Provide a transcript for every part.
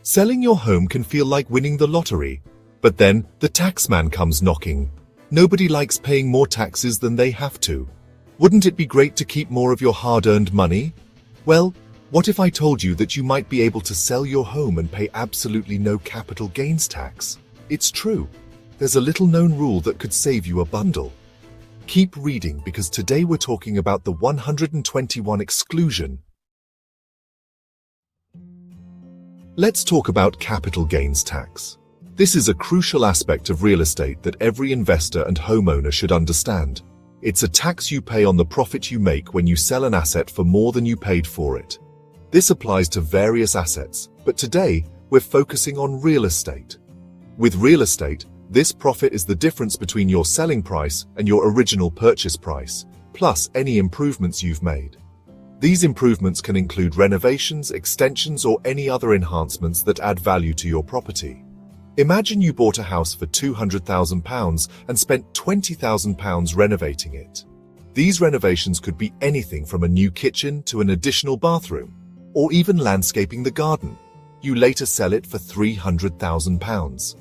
Selling your home can feel like winning the lottery, but then the taxman comes knocking. Nobody likes paying more taxes than they have to. Wouldn't it be great to keep more of your hard-earned money? Well, what if I told you that you might be able to sell your home and pay absolutely no capital gains tax? It's true. There's a little-known rule that could save you a bundle. Keep reading because today we're talking about the 121 exclusion. Let's talk about capital gains tax. This is a crucial aspect of real estate that every investor and homeowner should understand. It's a tax you pay on the profit you make when you sell an asset for more than you paid for it. This applies to various assets, but today we're focusing on real estate. With real estate, this profit is the difference between your selling price and your original purchase price, plus any improvements you've made. These improvements can include renovations, extensions, or any other enhancements that add value to your property. Imagine you bought a house for £200,000 and spent £20,000 renovating it. These renovations could be anything from a new kitchen to an additional bathroom, or even landscaping the garden. You later sell it for £300,000.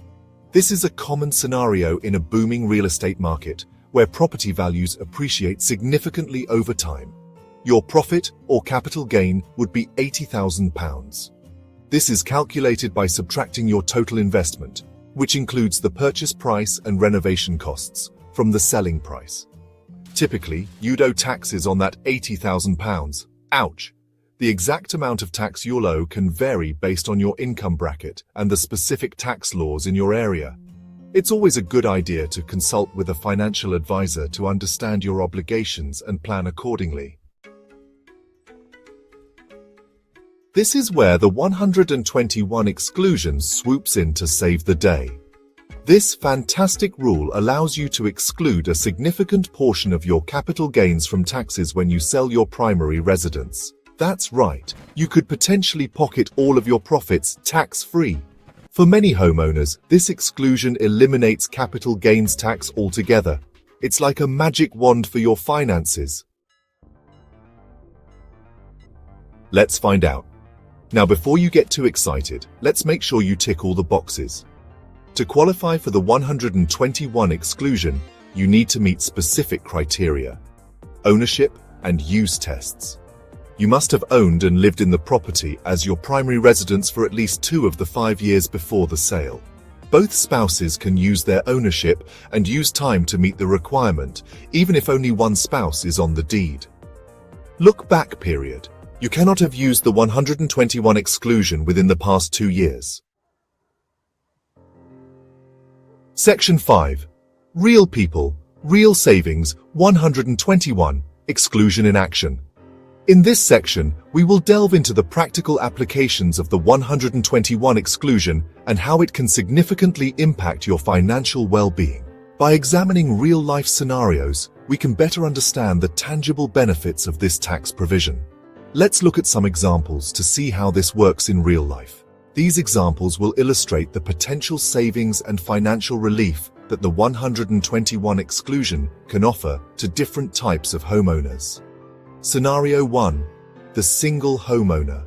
This is a common scenario in a booming real estate market where property values appreciate significantly over time. Your profit or capital gain would be £80,000. This is calculated by subtracting your total investment, which includes the purchase price and renovation costs, from the selling price. Typically, you'd owe taxes on that £80,000. Ouch! The exact amount of tax you'll owe can vary based on your income bracket and the specific tax laws in your area. It's always a good idea to consult with a financial advisor to understand your obligations and plan accordingly. This is where the 121 exclusion swoops in to save the day. This fantastic rule allows you to exclude a significant portion of your capital gains from taxes when you sell your primary residence. That's right, you could potentially pocket all of your profits tax-free. For many homeowners, this exclusion eliminates capital gains tax altogether. It's like a magic wand for your finances. Let's find out. Now, before you get too excited, let's make sure you tick all the boxes. To qualify for the 121 exclusion, you need to meet specific criteria: ownership and use tests. You must have owned and lived in the property as your primary residence for at least 2 of the 5 years before the sale. Both spouses can use their ownership and use time to meet the requirement, even if only one spouse is on the deed. Look back period. You cannot have used the 121 exclusion within the past 2 years. Section 5. Real people, real savings, 121, exclusion in action. In this section, we will delve into the practical applications of the 121 exclusion and how it can significantly impact your financial well-being. By examining real-life scenarios, we can better understand the tangible benefits of this tax provision. Let's look at some examples to see how this works in real life. These examples will illustrate the potential savings and financial relief that the 121 exclusion can offer to different types of homeowners. Scenario 1. The single homeowner.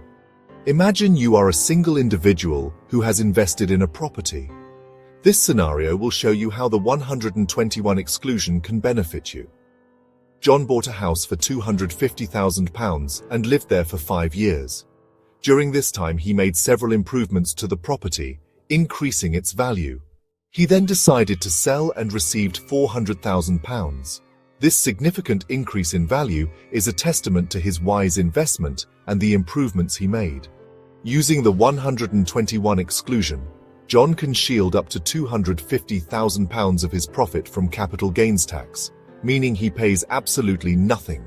Imagine you are a single individual who has invested in a property. This scenario will show you how the 121 exclusion can benefit you. John bought a house for £250,000 and lived there for 5 years. During this time, he made several improvements to the property, increasing its value. He then decided to sell and received £400,000. This significant increase in value is a testament to his wise investment and the improvements he made. Using the 121 exclusion, John can shield up to £250,000 of his profit from capital gains tax, meaning he pays absolutely nothing.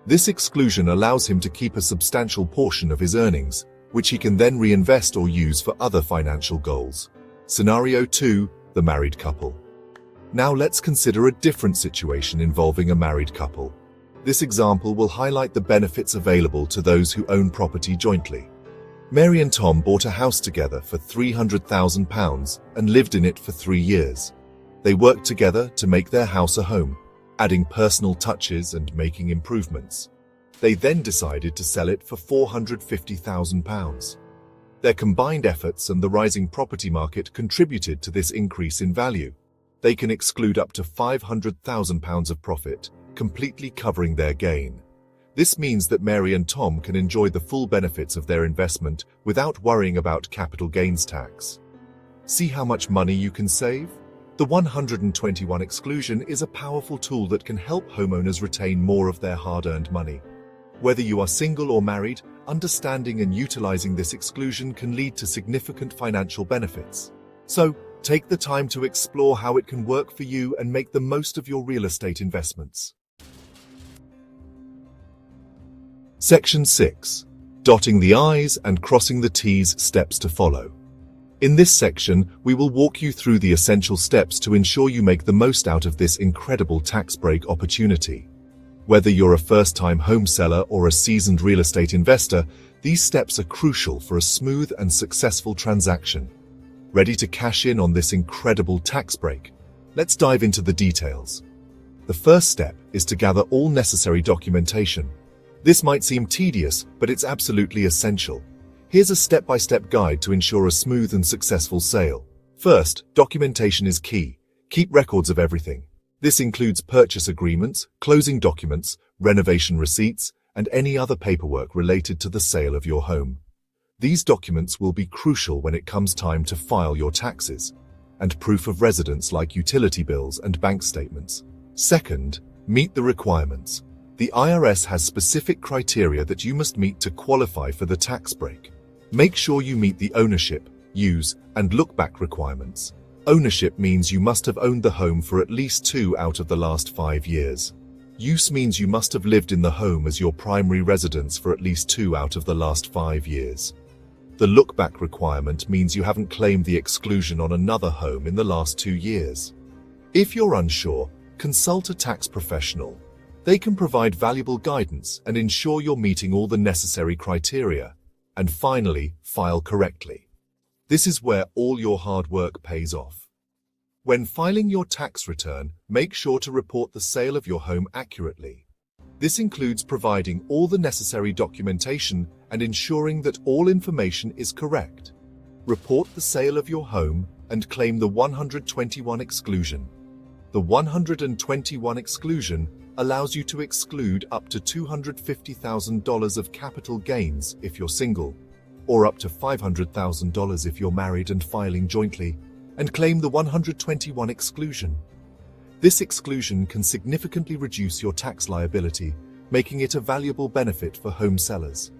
This exclusion allows him to keep a substantial portion of his earnings, which he can then reinvest or use for other financial goals. Scenario 2. The married couple. Now let's consider a different situation involving a married couple. This example will highlight the benefits available to those who own property jointly. Mary and Tom bought a house together for £300,000 and lived in it for 3 years. They worked together to make their house a home, adding personal touches and making improvements. They then decided to sell it for £450,000. Their combined efforts and the rising property market contributed to this increase in value. They can exclude up to £500,000 of profit, completely covering their gain. This means that Mary and Tom can enjoy the full benefits of their investment without worrying about capital gains tax. See how much money you can save? The 121 exclusion is a powerful tool that can help homeowners retain more of their hard-earned money. Whether you are single or married, understanding and utilizing this exclusion can lead to significant financial benefits. So, take the time to explore how it can work for you and make the most of your real estate investments. Section 6. Dotting the I's and crossing the T's, steps to follow. In this section, we will walk you through the essential steps to ensure you make the most out of this incredible tax break opportunity. Whether you're a first-time home seller or a seasoned real estate investor, these steps are crucial for a smooth and successful transaction. Ready to cash in on this incredible tax break? Let's dive into the details. The first step is to gather all necessary documentation. This might seem tedious, but it's absolutely essential. Here's a step-by-step guide to ensure a smooth and successful sale. First, documentation is key. Keep records of everything. This includes purchase agreements, closing documents, renovation receipts, and any other paperwork related to the sale of your home. These documents will be crucial when it comes time to file your taxes, and proof of residence like utility bills and bank statements. Second, meet the requirements. The IRS has specific criteria that you must meet to qualify for the tax break. Make sure you meet the ownership, use, and look-back requirements. Ownership means you must have owned the home for at least 2 out of the last 5 years. Use means you must have lived in the home as your primary residence for at least 2 out of the last 5 years. The look-back requirement means you haven't claimed the exclusion on another home in the last 2 years. If you're unsure, consult a tax professional. They can provide valuable guidance and ensure you're meeting all the necessary criteria. And finally, file correctly. This is where all your hard work pays off. When filing your tax return, make sure to report the sale of your home accurately. This includes providing all the necessary documentation and ensuring that all information is correct. Report the sale of your home and claim the 121 exclusion. The 121 exclusion allows you to exclude up to $250,000 of capital gains if you're single, or up to $500,000 if you're married and filing jointly, and claim the 121 exclusion. This exclusion can significantly reduce your tax liability, making it a valuable benefit for home sellers.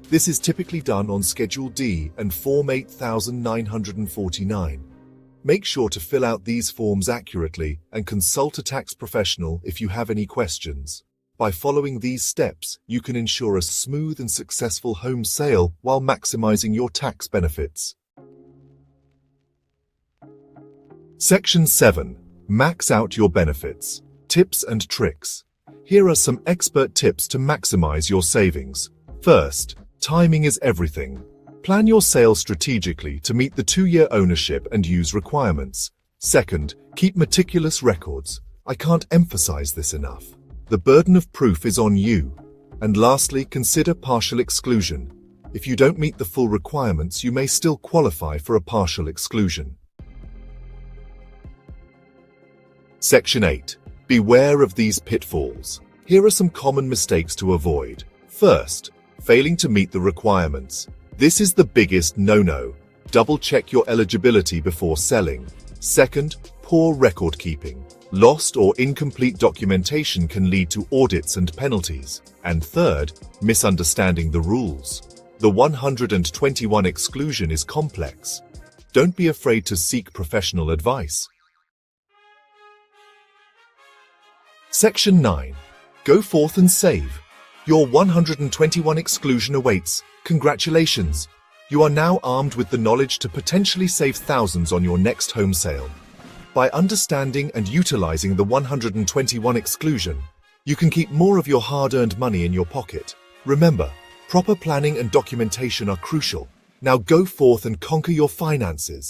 This is typically done on Schedule D and Form 8949. Make sure to fill out these forms accurately and consult a tax professional if you have any questions. By following these steps, you can ensure a smooth and successful home sale while maximizing your tax benefits. Section 7. Max out your benefits. Tips and tricks. Here are some expert tips to maximize your savings. First, timing is everything. Plan your sale strategically to meet the 2-year ownership and use requirements. Second, keep meticulous records. I can't emphasize this enough. The burden of proof is on you. And lastly, consider partial exclusion. If you don't meet the full requirements, you may still qualify for a partial exclusion. Section 8. Beware of these pitfalls. Here are some common mistakes to avoid. First, failing to meet the requirements. This is the biggest no-no. Double-check your eligibility before selling. Second, poor record keeping. Lost or incomplete documentation can lead to audits and penalties. And third, misunderstanding the rules. The 121 exclusion is complex. Don't be afraid to seek professional advice. Section 9. Go forth and save. Your 121 exclusion awaits. Congratulations! You are now armed with the knowledge to potentially save thousands on your next home sale. By understanding and utilizing the 121 exclusion, you can keep more of your hard-earned money in your pocket. Remember, proper planning and documentation are crucial. Now go forth and conquer your finances.